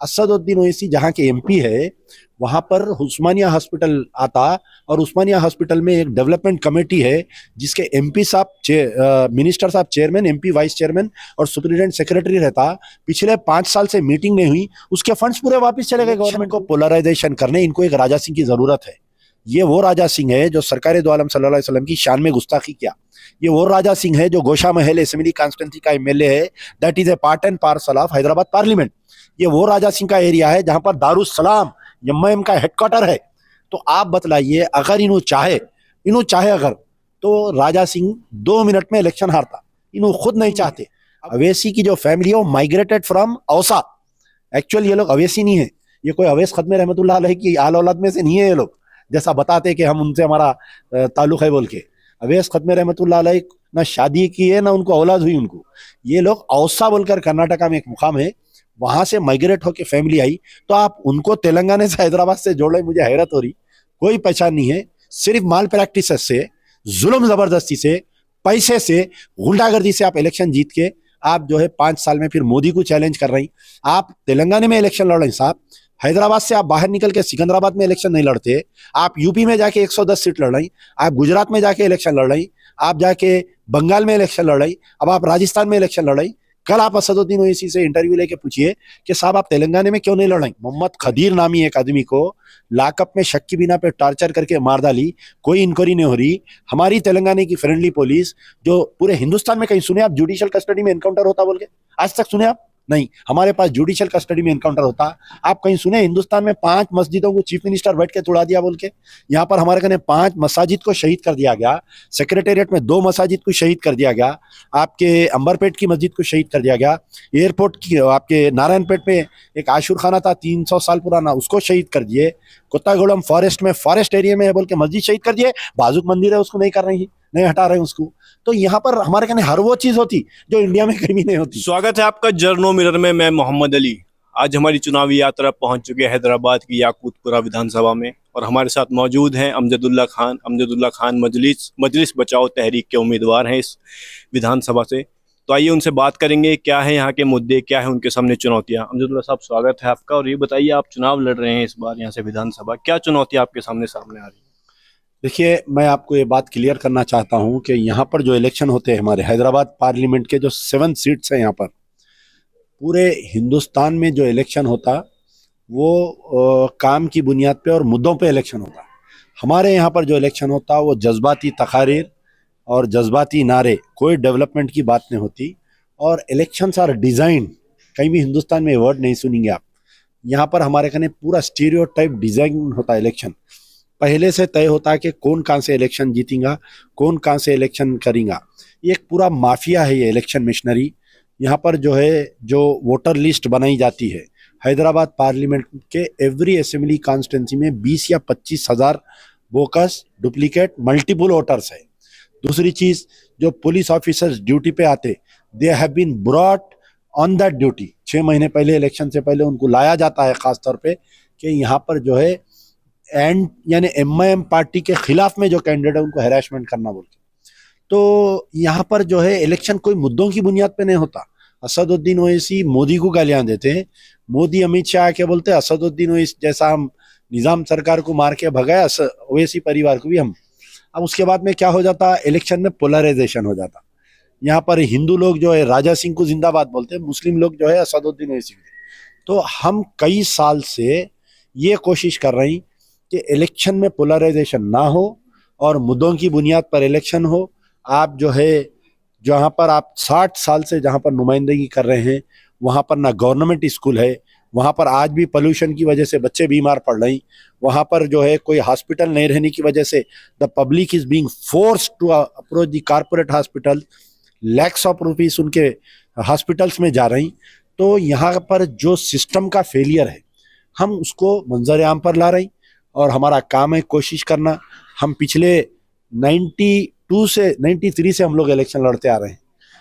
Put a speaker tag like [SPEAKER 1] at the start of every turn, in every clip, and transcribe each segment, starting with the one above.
[SPEAKER 1] असदुद्दीन ओवैसी जहाँ के एमपी है, वहां पर उस्मानिया हॉस्पिटल आता, और उस्मानिया हॉस्पिटल में एक डेवलपमेंट कमेटी है जिसके एमपी साहब मिनिस्टर साहब चेयरमैन, एमपी वाइस चेयरमैन और सुप्रीडेंट सेक्रेटरी रहता। पिछले 5 साल से मीटिंग नहीं हुई, उसके फंड्स पूरे वापस चले गए गवर्नमेंट को। पोलराइजेशन करने इनको एक राजा सिंह की जरूरत है। ये वो राजा सिंह है जो सरकार दो आलम सल्लल्लाहु अलैहि वसल्लम की शान में गुस्ताखी किया। ये वो राजा सिंह है जो गोशा महल असेंबली कॉन्स्टिट्यूंसी का एमएलए है, that is a part and parcel of Hyderabad parliament. ये वो राजा सिंह का एरिया है जहां पर दारुसलाम एमआईएम का हेडक्वार्टर है। तो आप बतलाइए, अगर इन्हों चाहे अगर, तो राजा सिंह 2 मिनट में इलेक्शन हारता। इन्हों खुद नहीं चाहते। अवैसी की जो फैमिली है वो माइग्रेटेड फ्रॉम औसा। एक्चुअल ये लोग अवैसी नहीं है, ये कोई अवैस खत्म रहमतुल्लाह अलैह की आल औलाद में से नहीं है। ये लोग जैसा बताते कि हम उनसे हमारा ताल्लुक है बोल के। अवैस खत्म रहमतुल्लाह अलैह ना शादी की है ना उनको औलाद हुई उनको। ये लोग औसा बोलकर कर्नाटका में एक मुकाम है, वहां से माइग्रेट होकर फैमिली आई। तो आप उनको तेलंगाना से हैदराबाद से जोड़ रहे, मुझे हैरत हो रही। कोई पहचान नहीं है, सिर्फ माल प्रैक्टिस से, जुल्म जबरदस्ती से, पैसे से, गुंडागर्दी से आप इलेक्शन जीत के आप जो है 5 साल में फिर मोदी को चैलेंज कर रही। आप तेलंगाना में इलेक्शन लड़ रहे साहब, हैदराबाद से आप बाहर निकल के सिकंदराबाद में इलेक्शन नहीं लड़ते। आप यूपी में जाके 110 सीट लड़ रही, आप गुजरात में जाके इलेक्शन लड़ रही, आप जाके बंगाल में इलेक्शन लड़ रही, अब आप राजस्थान में इलेक्शन लड़ रही। कल आप असदुद्दीन ओवैसी से इंटरव्यू लेके पूछिए कि साहब आप तेलंगाना में क्यों नहीं लड़ रही। मोहम्मद खदीर नामी एक आदमी को लाकअप में शक की बिना पे टॉर्चर करके मार डाली, कोई इंक्वायरी नहीं हो रही। हमारी तेलंगाना की फ्रेंडली पुलिस, जो पूरे हिंदुस्तान में कहीं सुने आप जुडिशियल कस्टडी में एनकाउंटर होता बोल के? आज तक सुने आप? नहीं। हमारे पास जुडिशियल कस्टडी में एनकाउंटर होता। आप कहीं सुने हिंदुस्तान में 5 मस्जिदों को चीफ मिनिस्टर बैठ के तोड़ा दिया बोल के? यहाँ पर हमारे कने 5 मसाजिद को शहीद कर दिया गया। सेक्रेटेरिएट में 2 मसाजिद को शहीद कर दिया गया। आपके अंबरपेट की मस्जिद को शहीद कर दिया गया। एयरपोर्ट की आपके नारायणपेट में एक आशुर खाना था 300 साल पुराना, उसको शहीद कर दिए। कोत्तागुड़म फॉरेस्ट में, फॉरेस्ट एरिया में है बोल के मस्जिद शहीद कर दिए। बाजुक मंदिर है उसको नहीं कर रही, नहीं हटा रहे उसको। तो यहाँ पर हमारे कहने हर वो चीज होती जो इंडिया में कहीं भी नहीं होती।
[SPEAKER 2] स्वागत है आपका जर्नो मिरर में। मैं मोहम्मद अली। आज हमारी चुनावी यात्रा पहुंच चुके हैं हैदराबाद की याकूतपुरा विधानसभा में, और हमारे साथ मौजूद हैं अमजदुल्ला खान। अमजदुल्ला खान मजलिस बचाओ तहरीक के उम्मीदवार हैं इस विधानसभा से। तो आइए उनसे बात करेंगे, क्या है यहाँ के मुद्दे, क्या है उनके सामने चुनौतियाँ। अमजदुल्ला साहब, स्वागत है आपका। और ये बताइए, आप चुनाव लड़ रहे हैं इस बार यहाँ से विधानसभा, क्या चुनौतियाँ आपके सामने आ रही है?
[SPEAKER 1] देखिए, मैं आपको ये बात क्लियर करना चाहता हूं कि यहाँ पर जो इलेक्शन होते हैं हमारे हैदराबाद पार्लियामेंट के जो 7 सीट्स हैं, यहाँ पर पूरे हिंदुस्तान में जो इलेक्शन होता वो काम की बुनियाद पे और मुद्दों पे इलेक्शन होता। हमारे यहाँ पर जो इलेक्शन होता वो जज्बाती तकारीर और जज्बाती नारे, कोई डेवलपमेंट की बात नहीं होती। और इलेक्शंस आर डिज़ाइन, कहीं भी हिंदुस्तान में वर्ड नहीं सुनेंगे आप। यहाँ पर हमारे कहने पूरा स्टीरियोटाइप डिज़ाइन होता है। इलेक्शन पहले से तय होता है कि कौन कहाँ से इलेक्शन जीतेगा, कौन कहाँ से इलेक्शन करेगा। ये एक पूरा माफिया है ये इलेक्शन मिशनरी। यहाँ पर जो है, जो वोटर लिस्ट बनाई जाती है हैदराबाद पार्लियामेंट के एवरी असेंबली कॉन्स्टिट्यूंसी में 20 या 25 हज़ार बोकस, डुप्लीकेट, मल्टीपल वोटर्स है। दूसरी चीज, जो पुलिस ऑफिसर्स ड्यूटी पे आते, they have been brought on that duty. 6 महीने पहले, इलेक्शन से पहले उनको लाया जाता है खास तौर पे कि यहाँ पर जो है एंड यानी एमआईएम पार्टी के खिलाफ में जो कैंडिडेट है उनको हैरेसमेंट करना बोल के। तो यहाँ पर जो है इलेक्शन कोई मुद्दों की बुनियाद पे नहीं होता। असदुद्दीन ओवैसी मोदी को गालियां देते हैं, मोदी अमित शाह आके बोलते हैं असदुद्दीन ओवैसी जैसा हम निजाम सरकार को मार के भगाया, ओवैसी परिवार को भी हम। अब उसके बाद में क्या हो जाता, इलेक्शन में पोलराइजेशन हो जाता। यहाँ पर हिंदू लोग जो है राजा सिंह को जिंदाबाद बोलते हैं, मुस्लिम लोग जो है असदुद्दीन ओवैसी। तो हम कई साल से ये कोशिश कर रहे हैं कि इलेक्शन में पोलराइजेशन ना हो और मुद्दों की बुनियाद पर इलेक्शन हो। आप जो है, जहाँ पर आप 60 साल से जहाँ पर नुमाइंदगी कर रहे हैं, वहाँ पर ना गवर्नमेंट स्कूल है, वहाँ पर आज भी पोल्यूशन की वजह से बच्चे बीमार पड़ रहे हैं, वहाँ पर जो है कोई हॉस्पिटल नहीं रहने की वजह से the public is being forced to approach the corporate hospital, lakhs of rupees उनके हॉस्पिटल्स में जा रही। तो यहाँ पर जो सिस्टम का फेलियर है, हम उसको मंजर आम पर ला रही और हमारा काम है कोशिश करना। हम पिछले 93 से हम लोग इलेक्शन लड़ते आ रहे हैं।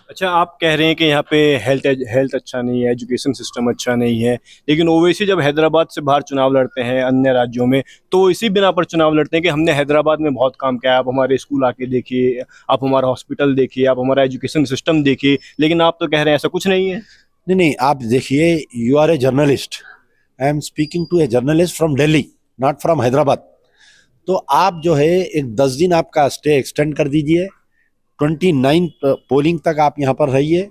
[SPEAKER 2] अच्छा, आप कह रहे हैं कि यहाँ पे हेल्थ अच्छा नहीं है, एजुकेशन सिस्टम अच्छा नहीं है, लेकिन ओवैसी जब हैदराबाद से बाहर चुनाव लड़ते हैं अन्य राज्यों में, तो इसी बिना पर चुनाव लड़ते हैं कि हमने हैदराबाद में बहुत काम किया, आप हमारे स्कूल आके देखिए, आप हमारा हॉस्पिटल देखिए, आप हमारा एजुकेशन सिस्टम देखिए। लेकिन आप तो कह रहे हैं ऐसा कुछ नहीं है।
[SPEAKER 1] नहीं, आप देखिए, you are a journalist, I am speaking to a journalist from Delhi, not from Hyderabad. तो आप जो है एक 10 दिन आपका स्टे एक्सटेंड कर दीजिए, 29 पोलिंग तक आप यहाँ पर रहिए।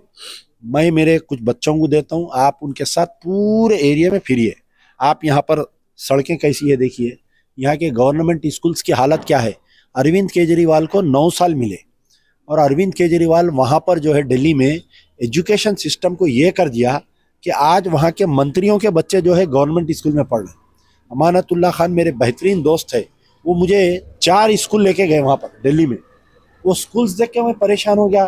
[SPEAKER 1] मैं मेरे कुछ बच्चों को देता हूँ, आप उनके साथ पूरे एरिया में फिरिए। आप यहाँ पर सड़कें कैसी है देखिए, यहाँ के गवर्नमेंट स्कूल्स की हालत क्या है। अरविंद केजरीवाल को 9 साल मिले और अरविंद केजरीवाल वहाँ पर जो है दिल्ली में एजुकेशन सिस्टम को ये कर दिया कि आज वहाँ के मंत्रियों के बच्चे जो है गवर्नमेंट स्कूल में पढ़ रहे हैं। अमानतुल्लाह खान मेरे बेहतरीन दोस्त है, वो मुझे 4 स्कूल लेके गए वहाँ पर दिल्ली में। वो स्कूल्स देख के मैं परेशान हो गया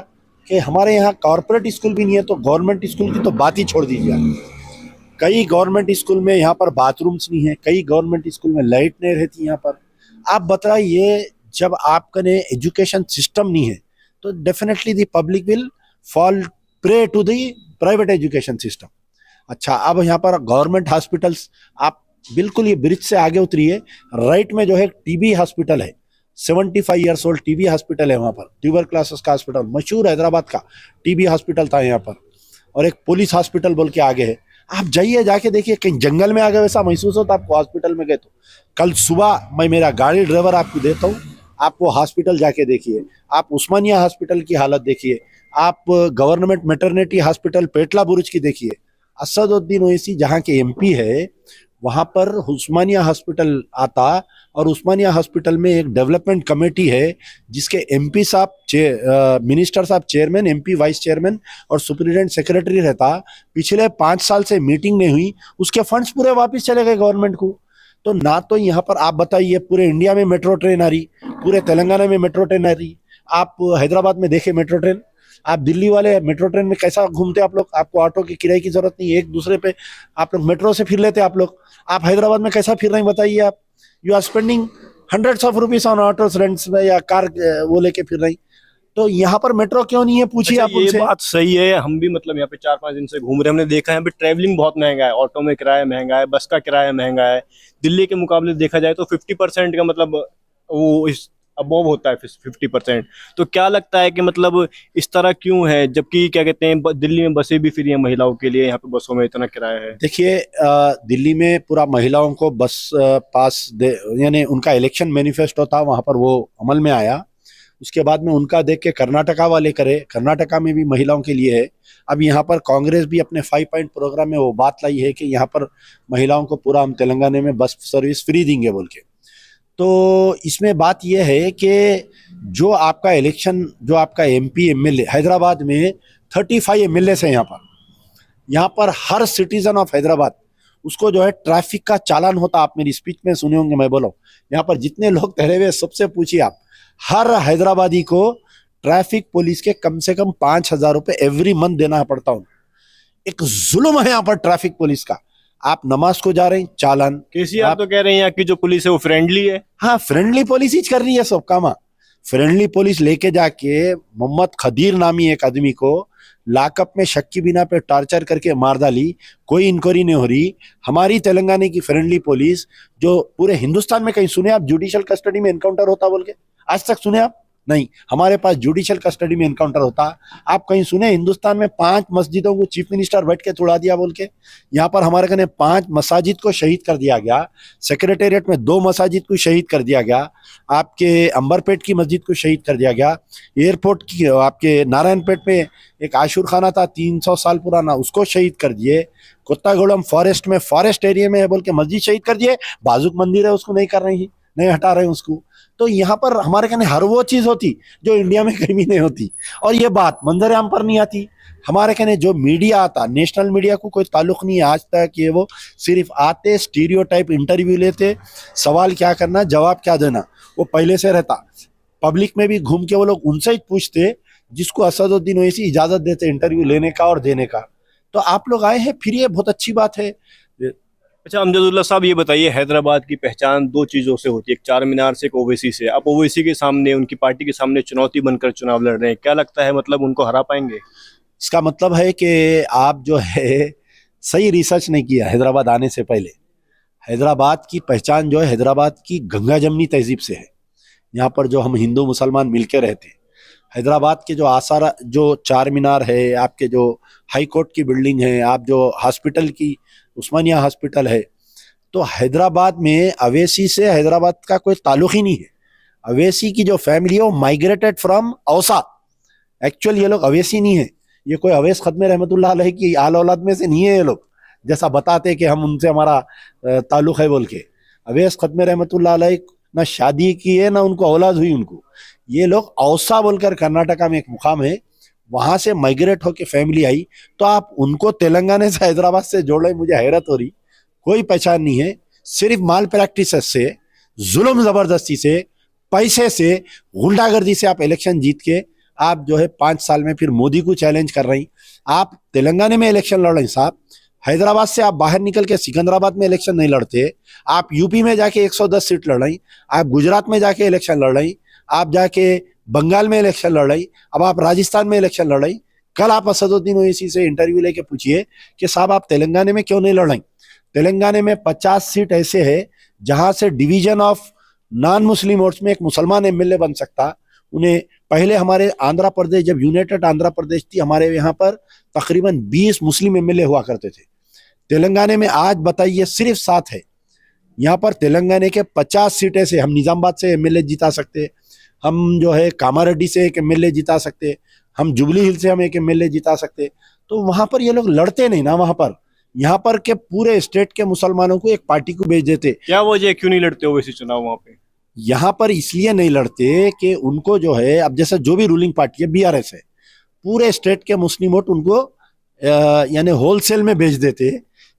[SPEAKER 1] कि हमारे यहाँ कॉर्पोरेट स्कूल भी नहीं है, तो गवर्नमेंट स्कूल की तो बात ही छोड़ दीजिए। कई गवर्नमेंट स्कूल में यहाँ पर बाथरूम्स नहीं है, कई गवर्नमेंट स्कूल में लाइट नहीं रहती यहाँ पर। आप बताइए, जब आपका ने एजुकेशन सिस्टम नहीं है तो definitely the public will fall prey to the private education system. अच्छा, अब यहाँ पर गवर्नमेंट हॉस्पिटल्स, आप बिल्कुल ये ब्रिज से आगे उतरिए, राइट में जो है टीबी हॉस्पिटल है, 75 ईयर्स ओल्ड टीबी हॉस्पिटल है वहाँ पर, ट्यूबरक्लोसिस का हॉस्पिटल, मशहूर हैदराबाद का टीबी हॉस्पिटल था यहाँ पर। और एक पुलिस हॉस्पिटल बोल के आगे है, आप जाइए जाके देखिए, कहीं जंगल में आ गए वैसा महसूस होता आपको हॉस्पिटल में गए तो। कल सुबह मैं मेरा गाड़ी ड्राइवर आपको देता हूँ, आप वो हॉस्पिटल जाके देखिए। आप उस्मानिया हॉस्पिटल की हालत देखिए, आप गवर्नमेंट मैटरनिटी हॉस्पिटल पेटला बुरुज की देखिए। असदुद्दीन ओवैसी जहाँ के एमपी है, वहाँ पर उस्मानिया हॉस्पिटल आता, और उस्मानिया हॉस्पिटल में एक डेवलपमेंट कमेटी है जिसके एमपी साहब मिनिस्टर साहब चेयरमैन, एमपी वाइस चेयरमैन और सुप्रिटेंडेंट सेक्रेटरी रहता। पिछले 5 साल से मीटिंग नहीं हुई, उसके फंड्स पूरे वापस चले गए गवर्नमेंट को। तो ना तो यहाँ पर आप बताइए पूरे इंडिया में मेट्रो ट्रेन आ रही, पूरे तेलंगाना में मेट्रो ट्रेन आ रही। आप हैदराबाद में देखे मेट्रो ट्रेन, आप दिल्ली वाले मेट्रो ट्रेन में कैसा घूमते आप लोग, आपको ऑटो की किराए की जरूरत नहीं, एक दूसरे पे आप लोग मेट्रो से फिर लेते आप लोग। आप हैदराबाद में कैसा फिर रहे हैं बताइए आप, you are spending hundreds of rupees on autos rents में या कार वो लेके फिर रही। तो यहाँ पर मेट्रो क्यों नहीं है, पूछिए आप उनसे।
[SPEAKER 2] ये बात सही है, हम भी मतलब यहाँ पे 4-5 दिन से घूम रहे हैं, हमने देखा है यहाँ पे ट्रैवलिंग बहुत महंगा है, ऑटो में किराया महंगा है, बस का किराया महंगा है। दिल्ली के मुकाबले देखा जाए तो 50% का मतलब वो इस अबोव होता है 50%। तो क्या लगता है कि मतलब इस तरह क्यों है, जबकि क्या कहते हैं दिल्ली में बसें भी फ्री हैं महिलाओं के लिए, यहाँ पे बसों में इतना किराया है।
[SPEAKER 1] देखिए, दिल्ली में पूरा महिलाओं को बस पास दे, यानी उनका इलेक्शन मैनिफेस्टो था, वहां पर वो अमल में आया। उसके बाद में उनका देख के कर्नाटका वाले करे, कर्नाटका में भी महिलाओं के लिए है। अब यहाँ पर कांग्रेस भी अपने 5 पॉइंट प्रोग्राम में वो बात लाई है कि यहाँ पर महिलाओं को पूरा हम तेलंगाना में बस सर्विस फ्री देंगे बोल के। तो इसमें बात यह है कि जो आपका इलेक्शन, जो आपका एमपी एमएलए हैदराबाद में 35 एमएलए है यहाँ पर हर सिटीजन ऑफ हैदराबाद, उसको जो है ट्रैफिक का चालान होता। आप मेरी स्पीच में सुने होंगे, मैं बोला यहाँ पर जितने लोग ठहरे हुए सबसे पूछिए आप, हर हैदराबादी को ट्रैफिक पुलिस के कम से कम 5,000 रुपए एवरी मंथ देना पड़ता हूँ। एक जुल्म है यहाँ पर ट्रैफिक पुलिस का। आप नमाज को जा रहे हैं, चालान।
[SPEAKER 2] केसीआर तो कह रहे हैं यहाँ की जो पुलिस है वो फ्रेंडली है।
[SPEAKER 1] हाँ, फ्रेंडली पुलिस ही कर रही है सब काम। फ्रेंडली पुलिस लेके जाके मोहम्मद खदीर नामी एक आदमी को लाकअप में शक की बिना पे टॉर्चर करके मार डाली, कोई इंक्वायरी नहीं हो रही। हमारी तेलंगाना की फ्रेंडली पुलिस, जो पूरे हिंदुस्तान में कहीं सुने आप जुडिशियल कस्टडी में एनकाउंटर होता बोल के? आज तक सुने आप? नहीं। हमारे पास जुडिशियल कस्टडी में एनकाउंटर होता। आप कहीं सुने हिंदुस्तान में 5 मस्जिदों को चीफ मिनिस्टर बैठ के तोड़ा दिया बोल के? यहाँ पर हमारे कने 5 मसाजिद को शहीद कर दिया गया, सेक्रेटेरिएट में 2 मसाजिद को शहीद कर दिया गया, आपके अंबरपेट की मस्जिद को शहीद कर दिया गया, एयरपोर्ट की आपके नारायणपेट में एक आशुर खाना था 300 साल पुराना, उसको शहीद कर दिए। कोत्तागुड़म फॉरेस्ट में, फॉरेस्ट एरिया में है बोल के मस्जिद शहीद कर दिए। बाजुक मंदिर है उसको नहीं कर रही, नहीं हटा रहे हैं उसको। तो यहाँ पर हमारे कहने हर वो चीज होती जो इंडिया में कहीं भी नहीं होती, और ये बात मंजर आम पर नहीं आती। हमारे कहने जो मीडिया आता, नेशनल मीडिया को कोई ताल्लुक नहीं है आज तक, ये वो सिर्फ आते, स्टीरियोटाइप इंटरव्यू लेते, सवाल क्या करना जवाब क्या देना वो पहले से रहता। पब्लिक में भी घूम के वो लोग उनसे ही पूछते जिसको असदुद्दीन ओवैसी इजाजत देते इंटरव्यू लेने का और देने का। तो आप लोग आए हैं, फिर ये बहुत अच्छी बात है।
[SPEAKER 2] अच्छा अमजदुल्ला साहब, ये बताइए हैदराबाद की पहचान 2 चीजों से होती है, एक चार मीनार से, एक ओवैसी से। आप ओवैसी के सामने, उनकी पार्टी के सामने चुनौती बनकर चुनाव लड़ रहे हैं, क्या लगता है मतलब उनको हरा पाएंगे?
[SPEAKER 1] इसका मतलब है कि आप जो है सही रिसर्च नहीं किया हैदराबाद आने से पहले। हैदराबाद की पहचान जो है हैदराबाद की गंगा जमनी तहजीब से है। यहाँ पर जो हम हिंदू मुसलमान मिलके रहते हैं, हैदराबाद के जो आसार, जो चार मीनार है, आपके जो हाई कोर्ट की बिल्डिंग है, आप जो हॉस्पिटल की उस्मानिया हॉस्पिटल है। तो हैदराबाद में अवेसी से हैदराबाद का कोई ताल्लुक ही नहीं है। अवेसी की जो फैमिली है वो माइग्रेटेड फ्रॉम औसा। एक्चुअल ये लोग अवेसी नहीं है, ये कोई अवैस खत्म रहमतुल्लाह अलैह की आल औलाद में से नहीं है ये लोग, जैसा बताते कि हम उनसे हमारा ताल्लुक है बोल के। अवैस खत्म रहमतुल्लाह अलैह ना शादी की है ना उनको औलाद हुई उनको। ये लोग औसा बोलकर कर्नाटका में एक मुकाम है, वहां से माइग्रेट होकर फैमिली आई। तो आप उनको तेलंगाना से हैदराबाद से जोड़ रहे, मुझे हैरत हो रही। कोई पहचान नहीं है, सिर्फ माल प्रैक्टिस से, जुल्म जबरदस्ती से, पैसे से, गुंडागर्दी से आप इलेक्शन जीत के आप जो है 5 साल में फिर मोदी को चैलेंज कर रही। आप तेलंगाना में इलेक्शन लड़ रही साहब, हैदराबाद से आप बाहर निकल के सिकंदराबाद में इलेक्शन नहीं लड़ते। आप यूपी में जाके 110 सीट लड़ रही, आप गुजरात में जाके इलेक्शन लड़ रही, आप जाके बंगाल में इलेक्शन लड़ रही, अब आप राजस्थान में इलेक्शन लड़ रही। कल आप असदुद्दीन ओवैसी से इंटरव्यू लेके पूछिए कि साहब आप तेलंगाना में क्यों नहीं लड़ रही। तेलंगाना में 50 सीट ऐसे है जहां से division of non Muslim votes में एक मुसलमान एमएलए बन सकता। उन्हें पहले हमारे आंध्र प्रदेश, जब यूनाइटेड आंध्र प्रदेश थी, हमारे यहाँ पर तकरीबन 20 मुस्लिम एमएलए हुआ करते थे। तेलंगाना में आज बताइए सिर्फ 7 है। यहाँ पर तेलंगाना के 50 सीटें से हम निजामाबाद से एमएलए जिता सकते, हम जो है कामारेड्डी से एक एमएलए जिता सकते, हम जुबली हिल से हम एक एमएलए जिता सकते। तो वहां पर ये लोग लड़ते नहीं ना, वहां पर यहाँ पर के पूरे स्टेट के मुसलमानों को एक पार्टी को भेज देते।
[SPEAKER 2] क्या वजह है, क्यों नहीं लड़ते ओवैसी चुनाव वहां पे?
[SPEAKER 1] यहाँ पर इसलिए नहीं लड़ते कि उनको जो है, अब जैसे जो भी रूलिंग पार्टी है बीआरएस है, पूरे स्टेट के मुस्लिम वोट उनको यानी होलसेल में भेज देते।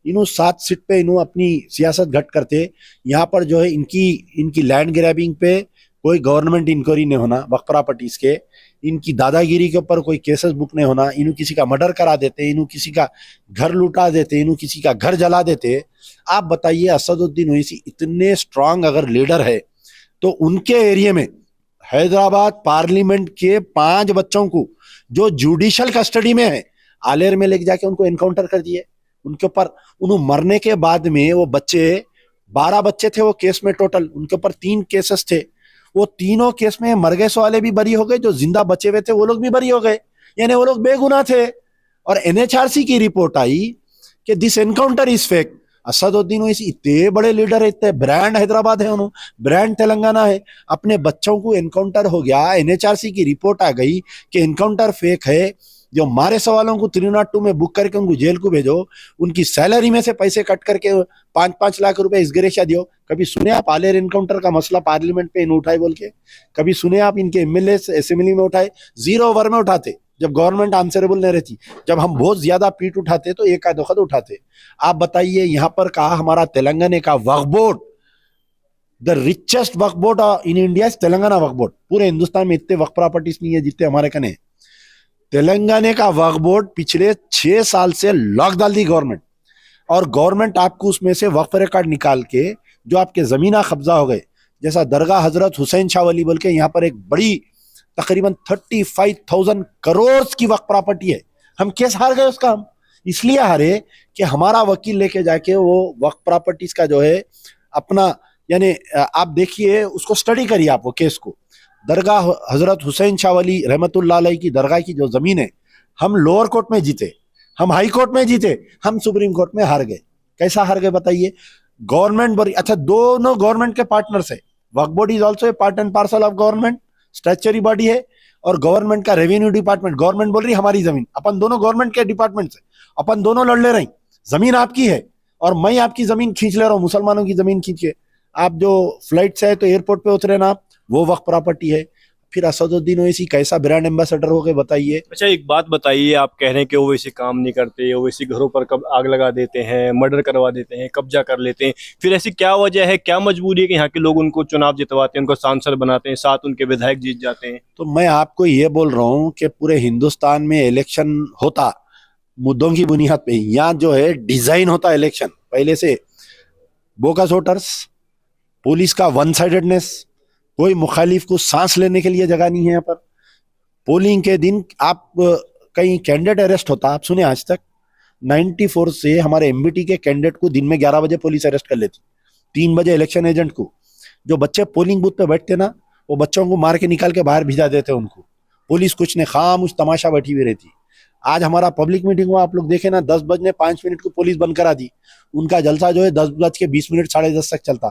[SPEAKER 1] इन्हों 7 सीट पे इन्हों अपनी सियासत घट करते। यहाँ पर जो है इनकी लैंड ग्रैबिंग पे कोई गवर्नमेंट इंक्वायरी नहीं होना, वक्फ प्रॉपर्टीज के, इनकी दादागिरी के ऊपर कोई केसेस बुक नहीं होना, इन्हों किसी का मर्डर करा देते, इन्हों किसी का घर लुटा देते, इन्हों किसी का घर जला देते। आप बताइए असदुद्दीन ओवैसी इतने स्ट्रांग अगर लीडर है तो उनके एरिया में हैदराबाद पार्लियामेंट के 5 बच्चों को जो जुडिशियल कस्टडी में है, आलेर में लेके जाके उनको एनकाउंटर कर दिए। उनके ऊपर उन्होंने मरने के बाद में वो बच्चे 12 बच्चे थे वो केस में टोटल, उनके ऊपर 3 केसेस थे। वो तीनों केस में मर गए वाले भी बरी हो गए, जो जिंदा बचे हुए थे वो लोग भी बरी हो गए, यानी वो लोग बेगुनाह थे। और एनएचआरसी की रिपोर्ट आई कि this encounter is fake. Asaduddin Owaisi इतने बड़े लीडर है, इतने ब्रांड हैदराबाद है, उन्होंने ब्रांड तेलंगाना है, अपने बच्चों को एनकाउंटर हो गया, एनएचआरसी की रिपोर्ट आ गई कि एनकाउंटर फेक है। जो मारे सवालों को 302 में बुक करके उनको जेल को भेजो, उनकी सैलरी में से पैसे कट करके 5-5 लाख रुपए इस गिरेशा दियो। कभी सुने आप आलेर एनकाउंटर का मसला पार्लियामेंट पे इन उठाए बोल के? कभी सुने आप इनके एमएलए असेंबली में उठाए? 0 ओवर में उठाते, जब गवर्नमेंट आंसरेबल नहीं रहती। जब हम बहुत ज्यादा पीठ उठाते तो एक आध वक्त उठाते। आप बताइए, यहाँ पर कहा हमारा तेलंगाना का Waqf board, the richest Waqf board in India Telangana Waqf board. पूरे हिंदुस्तान में इतने वक्फ प्रॉपर्टीज नहीं है जितने हमारे कने। तेलंगाना का वक्फ बोर्ड पिछले 6 साल से लॉक डाल दी गवर्नमेंट, और गवर्नमेंट आपको उसमें से वक्फ रिकॉर्ड निकाल के जो आपके जमीना कब्जा हो गए, जैसा दरगाह हजरत हुसैन शाह वली बोल के यहाँ पर एक बड़ी तकरीबन 35,000 करोड़ की वक्फ प्रॉपर्टी है। हम केस हार गए उसका। हम इसलिए हारे कि हमारा वकील लेके जाके वो वक्फ प्रॉपर्टीज का जो है अपना, यानी आप देखिए उसको स्टडी करिए आप वो केस को। दरगाह हजरत हुसैन शाह वली रहमतुल्लाह अलैह की दरगाह की जो जमीन है, हम लोअर कोर्ट में जीते, हम हाई कोर्ट में जीते, हम सुप्रीम कोर्ट में हार गए। कैसा हार गए बताइए? गवर्नमेंट बड़ी अच्छा, दोनों गवर्नमेंट के पार्टनर्स है। Waqf board is also a part and parcel of government, statutory body है, और गवर्नमेंट का रेवेन्यू डिपार्टमेंट, गवर्नमेंट बोल रही हमारी जमीन, अपन दोनों गवर्नमेंट के डिपार्टमेंट से अपन दोनों लड़ ले रहे। जमीन आपकी है और मैं आपकी जमीन खींच ले रहा हूँ, मुसलमानों की जमीन खींच के। आप जो फ्लाइट से है तो एयरपोर्ट पे उतरे ना आप, वो वक्फ प्रॉपर्टी है। फिर असदुद्दीन ओवैसी कैसा ब्रांड एम्बेसडर हो गए बताइए?
[SPEAKER 2] अच्छा, एक बात बताइए, आप कह रहे हैं कि ओवैसी काम नहीं करते, ओवैसी घरों पर कब आग लगा देते हैं, मर्डर करवा देते हैं, कब्जा कर लेते हैं, फिर ऐसी क्या वजह है, क्या मजबूरी है कि यहाँ के लोग उनको चुनाव जितवाते हैं, उनको सांसद बनाते हैं, 7 उनके विधायक जीत जाते हैं?
[SPEAKER 1] तो मैं आपको ये बोल रहा हूँ कि पूरे हिंदुस्तान में इलेक्शन होता मुद्दों की बुनियाद पे, यहाँ जो है डिजाइन होता इलेक्शन पहले से। बोगस वोटर्स, पुलिस का वन साइडेडनेस, कोई मुखालिफ को सांस लेने के लिए जगह नहीं है यहाँ पर। पोलिंग के दिन आप कहीं कैंडिडेट अरेस्ट होता, आप सुने आज तक? 94 से हमारे एमबीटी के कैंडिडेट को दिन में 11 बजे पुलिस अरेस्ट कर लेती, 3 बजे इलेक्शन एजेंट को। जो बच्चे पोलिंग बूथ पे बैठते ना, वो बच्चों को मार के निकाल के बाहर भिजा देते उनको। पुलिस कुछ नहीं, खामोश तमाशा बैठी हुई रहती। आज हमारा पब्लिक मीटिंग हुआ, आप लोग देखे ना, 10 बजने 5 मिनट को पुलिस बंद करा दी। उनका जलसा जो है 10 बज के 20 मिनट 10:30 तक चलता।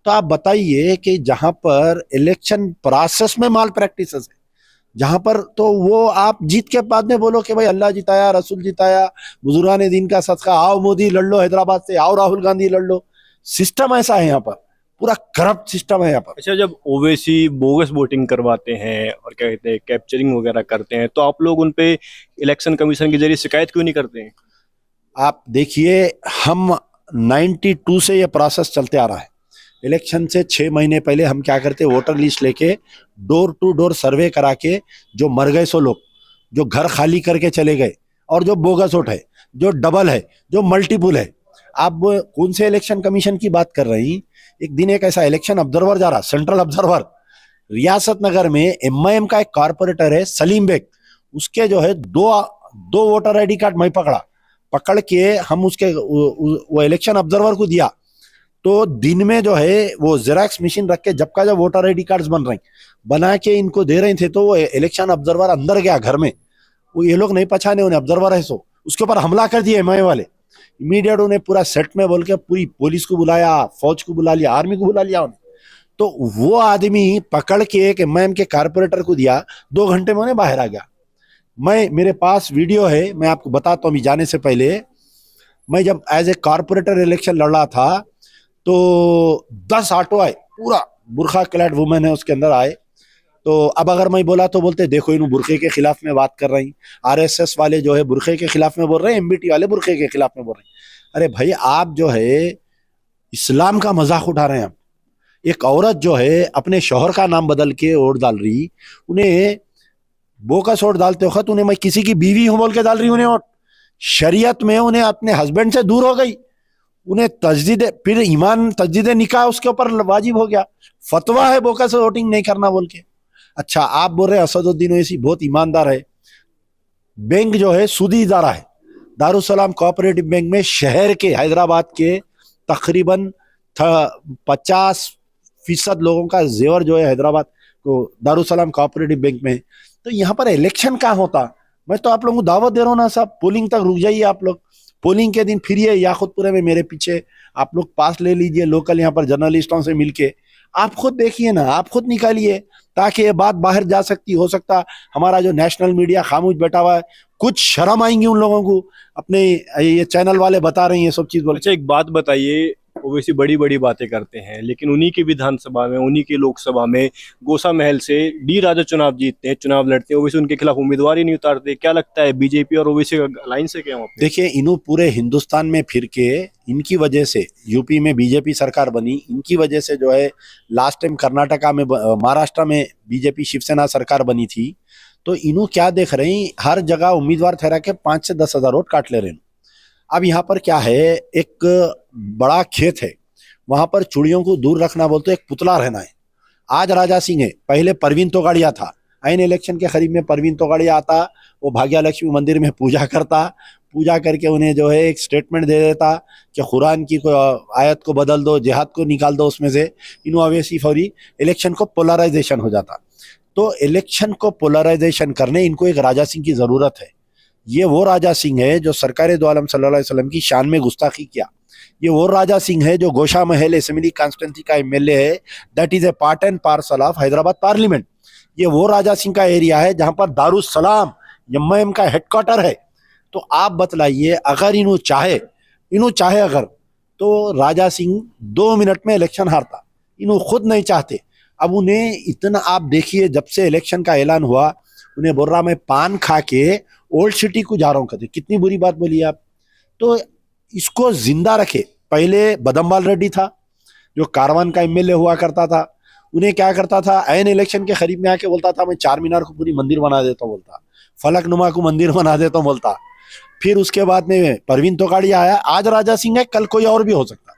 [SPEAKER 1] तो आप बताइए कि जहां पर इलेक्शन प्रोसेस में माल प्रैक्टिसेस है, जहां पर तो वो आप जीत के बाद में बोलो कि भाई अल्लाह जिताया, रसूल जिताया, बुजुर्गान दीन का सदका, आओ मोदी लड़ लो हैदराबाद से, आओ राहुल गांधी लड़ लो। सिस्टम ऐसा है यहाँ पर, पूरा करप्ट सिस्टम है यहाँ पर।
[SPEAKER 2] अच्छा, जब ओवैसी बोगस वोटिंग करवाते हैं और क्या कहते हैं कैप्चरिंग वगैरह करते हैं, तो आप लोग उन पे इलेक्शन कमीशन के जरिए शिकायत क्यों नहीं करते हैं?
[SPEAKER 1] आप देखिए, हम 92 से ये प्रोसेस चलते आ रहा है। इलेक्शन से 6 महीने पहले हम क्या करते, वोटर लिस्ट लेके डोर टू डोर सर्वे करा के, जो मर गए सो लोग, जो घर खाली करके चले गए, और जो बोगस वोट है, जो डबल है, जो मल्टीपुल है। आप वो कौन से इलेक्शन कमीशन की बात कर रही? एक दिन एक ऐसा इलेक्शन ऑब्जर्वर जा रहा, सेंट्रल ऑब्जर्वर, रियासत नगर में एमआईएम का एक कारपोरेटर है सलीम बेग, उसके जो है दो वोटर आईडी कार्ड मैं पकड़ के हम उसके वो इलेक्शन ऑब्जर्वर को दिया। तो दिन में जो है वो जेरॉक्स मशीन रख के जब का जब वोटर आईडी कार्ड्स बना के इनको दे रहे थे, तो वो इलेक्शन ऑब्जर्वर अंदर गया घर में, वो ये लोग नहीं पहचाने उन्हें ऑब्जर्वर है, सो उसके ऊपर हमला कर दिए एमआई वाले। इमीडिएट उन्हें पूरा सेट में बोल के पूरी पुलिस को बुलाया, फौज को बुला लिया, आर्मी को बुला लिया उन्हें। तो वो आदमी पकड़ के एक एमआईएम के कारपोरेटर को दिया, 2 घंटे में उन्हें बाहर आ गया। मेरे पास वीडियो है, मैं आपको बताता हूँ। जाने से पहले मैं जब एज ए कारपोरेटर इलेक्शन लड़ रहा था, तो 10 ऑटो आए, पूरा बुरखा क्लैड वुमेन है उसके अंदर आए। तो अब अगर मैं बोला तो बोलते देखो इन बुरखे के खिलाफ में बात कर रही, आरएसएस वाले जो है बुरखे के खिलाफ में बोल रहे हैं, एमबीटी वाले बुरखे के खिलाफ में बोल रहे हैं। अरे भाई, आप जो है इस्लाम का मजाक उठा रहे हैं। आप एक औरत जो है अपने शौहर का नाम बदल के वोट डाल रही, उन्हें बोकस वोट डालते वक्त उन्हें मैं किसी की बीवी हूं बोल के डाल रही उन्हें वोट। शरीयत में उन्हें अपने हस्बैंड से दूर हो गई, उन्हें तजदीद, फिर ईमान तजदीद निकाह उसके ऊपर वाजिब हो गया, फतवा है बोकस वोटिंग नहीं करना बोल के। अच्छा, आप बोल रहे असदुद्दीन ओवैसी बहुत ईमानदार है, बैंक जो है सूदी इदारा है, दारुसलाम कोऑपरेटिव बैंक में शहर के हैदराबाद के तकरीबन 50% लोगों का जेवर जो है हैदराबाद को दारुसलाम कोऑपरेटिव बैंक में। तो यहाँ पर इलेक्शन कहाँ होता? मैं तो आप लोगों को दावत दे रहा हूँ ना साहब, पोलिंग तक रुक जाइए आप लोग, पोलिंग के दिन फिरिए याकुतपुरे में मेरे पीछे, आप लोग पास ले लीजिए लोकल यहाँ पर जर्नलिस्टों से मिलके, आप खुद देखिए ना, आप खुद निकालिए, ताकि ये बात बाहर जा सकती, हो सकता हमारा जो नेशनल मीडिया खामोश बैठा हुआ है, कुछ शर्म आएंगी उन लोगों को, अपने ये चैनल वाले बता रहे हैं ये सब चीज बोल।
[SPEAKER 2] अच्छा, एक बात बताइए, ओवैसी बड़ी बड़ी बातें करते हैं, लेकिन उन्हीं की विधानसभा में, उन्हीं की लोकसभा में गोसा महल से डी राजा चुनाव जीतते हैं, चुनाव लड़ते हैं, ओवैसी उनके खिलाफ उम्मीदवार ही नहीं उतारते। क्या लगता है बीजेपी और ओवैसी का अलायंस है क्या वहाँ पे?
[SPEAKER 1] देखिए, इन्हों पूरे हिंदुस्तान में फिर के, इनकी वजह से यूपी में बीजेपी सरकार बनी, इनकी वजह से जो है लास्ट टाइम कर्नाटका में, महाराष्ट्र में बीजेपी शिवसेना सरकार बनी थी। तो इन्हों क्या देख रहे हैं, हर जगह उम्मीदवार ठहरा के 5 से 10 हजार वोट काट ले रहे हैं। अब यहाँ पर क्या है, एक बड़ा खेत है, वहां पर चूड़ियों को दूर रखना बोलते, एक पुतला रहना है। आज राजा सिंह है, पहले परवीन तोगाड़िया था, आइन इलेक्शन के करीब में परवीन तोगाड़िया आता, वो भाग्या लक्ष्मी मंदिर में पूजा करता, पूजा करके उन्हें जो है एक स्टेटमेंट दे देता कि कुरान की कोई आयत को बदल दो, जिहाद को निकाल दो उसमें से। इन्हों अवैसी फौरी इलेक्शन को पोलराइजेशन हो जाता। तो इलेक्शन को पोलराइजेशन करने इनको एक राजा सिंह की जरूरत है। ये वो राजा सिंह है जो सरकार दो आलम सल्लल्लाहु अलैहि वसल्लम की शान में गुस्ताखी किया। ये वो राजा सिंह है जो गोशा महल असेंबली कॉन्स्टिट्यूंसी का एमएलए है, that is a part and parcel of Hyderabad parliament. ये वो राजा सिंह का एरिया है जहां पर दारुसलाम एमआईएम का हेडक्वार्टर है। तो आप बतलाइए, अगर इन्हों चाहे अगर, तो राजा सिंह 2 मिनट में इलेक्शन हारता। इन्हों खुद नहीं चाहते। अब उन्हें इतना, आप देखिए, जब से इलेक्शन का ऐलान हुआ, उन्हें बोल रहा मैं पान खा के ओल्ड सिटी को जा रहा हूँ, कहते कितनी बुरी बात बोली आप। तो इसको जिंदा रखे। पहले बदमबाल रेड्डी था जो कारवान का एमएलए हुआ करता था, उन्हें क्या करता था, ऐन इलेक्शन के करीब में आके बोलता था मैं 4 मीनार को पूरी मंदिर बना देता हूँ, बोलता फलकनुमा को मंदिर बना देता हूँ, बोलता। फिर उसके बाद में परवीन तोगाड़िया आया, आज राजा सिंह है, कल कोई और भी हो सकता।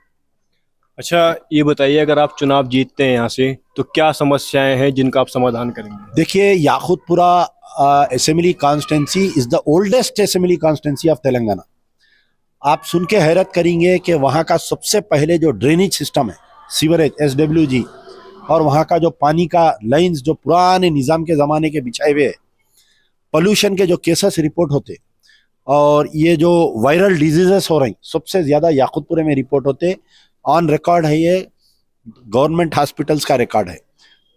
[SPEAKER 2] अच्छा, ये बताइए, अगर आप चुनाव जीतते हैं यहाँ से, तो क्या समस्याएं हैं जिनका आप समाधान करेंगे?
[SPEAKER 1] देखिए, Yakutpura assembly constituency is the oldest assembly constituency of Telangana. आप सुन के हैरत करेंगे कि वहाँ का सबसे पहले जो ड्रेनेज सिस्टम है, सीवरेज SWG, और वहाँ का जो पानी का लाइंस जो पुराने निज़ाम के ज़माने के बिछाए हुए है, पोल्यूशन के जो केसेस रिपोर्ट होते और ये जो वायरल डिजीजेस हो रही सबसे ज्यादा याकूतपुरे में रिपोर्ट होते। ऑन रिकॉर्ड है ये, गवर्नमेंट हॉस्पिटल्स का रिकॉर्ड है।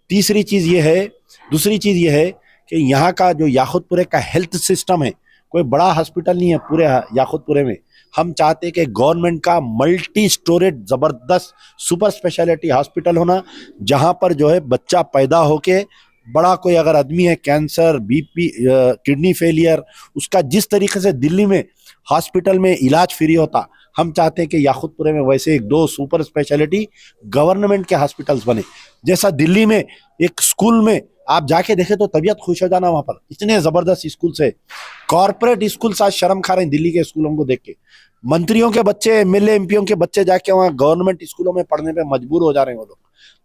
[SPEAKER 1] दूसरी चीज ये है कि यहाँ का जो याकूतपुरे का हेल्थ सिस्टम है, कोई बड़ा हॉस्पिटल नहीं है पूरे याकूतपुरे में। हम चाहते कि गवर्नमेंट का मल्टी स्टोरेज जबरदस्त सुपर स्पेशलिटी हॉस्पिटल होना, जहां पर जो है बच्चा पैदा होके बड़ा कोई अगर आदमी है, कैंसर, बीपी, किडनी फेलियर, उसका जिस तरीके से दिल्ली में हॉस्पिटल में इलाज फ्री होता, हम चाहते हैं कि याकूतपुरे में वैसे एक दो सुपर स्पेशलिटी गवर्नमेंट के हॉस्पिटल्स बने। जैसा दिल्ली में एक स्कूल में आप जाके देखे तो तबीयत खुश हो जाना, वहां पर इतने जबरदस्त स्कूल से। कॉर्पोरेट स्कूल साथ शर्म खा रहे हैं दिल्ली के स्कूलों को देख के। मंत्रियों के बच्चे, एमएलए, एमपीओ के बच्चे जाके वहाँ गवर्नमेंट स्कूलों में पढ़ने पे मजबूर हो जा रहे हैं वो लोग।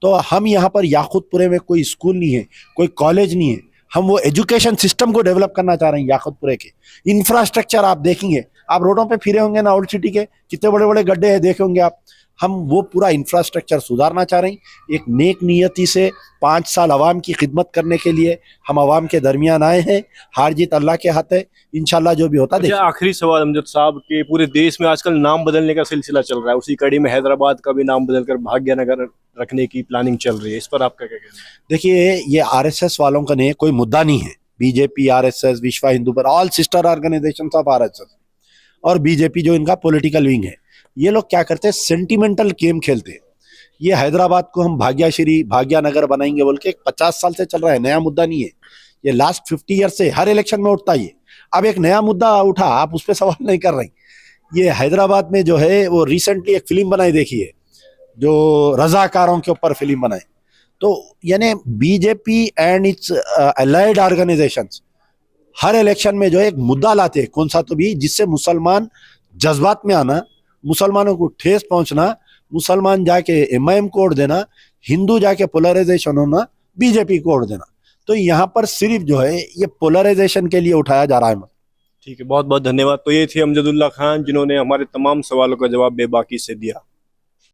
[SPEAKER 1] तो हम यहाँ पर याकूतपुरे में कोई स्कूल नहीं है, कोई कॉलेज नहीं है, हम वो एजुकेशन सिस्टम को डेवलप करना चाह रहे हैं याकूतपुरे के। इंफ्रास्ट्रक्चर आप देखेंगे, आप रोडों पे फिरे होंगे ना ओल्ड सिटी के, कितने बड़े बड़े गड्ढे हैं देखे होंगे आप। हम वो पूरा इंफ्रास्ट्रक्चर सुधारना चाह रहे हैं। एक नेक नियति से 5 साल अवाम की खिदमत करने के लिए हम अवाम के दरमियान आए हैं। हार जीत अल्लाह के हाथ है, इंशाल्लाह जो भी होता है।
[SPEAKER 2] आखिरी सवाल अमजद साहब, के पूरे देश में आजकल नाम बदलने का सिलसिला चल रहा है, उसी कड़ी में हैदराबाद का भी नाम बदलकर भाग्यनगर रखने की प्लानिंग चल रही है, इस पर आपका क्या कहना है?
[SPEAKER 1] देखिए, ये आरएसएस वालों का नहीं, कोई मुद्दा नहीं है। बीजेपी, आरएसएस, विश्व हिंदू पर, all sister organisation of RSS और बीजेपी जो इनका पॉलिटिकल विंग है, ये लोग क्या करते हैं, सेंटिमेंटल गेम खेलते हैं। ये हैदराबाद को हम भाग्यश्री, भाग्यनगर बनाएंगे बोल के 50 साल से चल रहा है, नया मुद्दा नहीं है। ये लास्ट 50 ईयर से हर इलेक्शन में उठता है। अब एक नया मुद्दा उठा, आप उस पर सवाल नहीं कर रहे। ये हैदराबाद में जो है वो रिसेंटली एक फिल्म बनाई देखी है, जो रजाकारों के ऊपर फिल्म बनाई। तो यानी BJP and it's allied organisations her election में जो है एक मुद्दा लाते हैं, कौन सा तो भी, जिससे मुसलमान जज्बात में आना, मुसलमानों को ठेस पहुंचना, मुसलमान जाके एमआईएम को वोट देना, हिंदू जाके पोलराइजेशन होना, बीजेपी को वोट देना। तो यहाँ पर सिर्फ जो है ये पोलराइजेशन के लिए उठाया जा रहा है।
[SPEAKER 2] ठीक है, बहुत बहुत धन्यवाद। तो ये थे अमजदुल्ला खान, जिन्होंने हमारे तमाम सवालों का जवाब बेबाकी से दिया।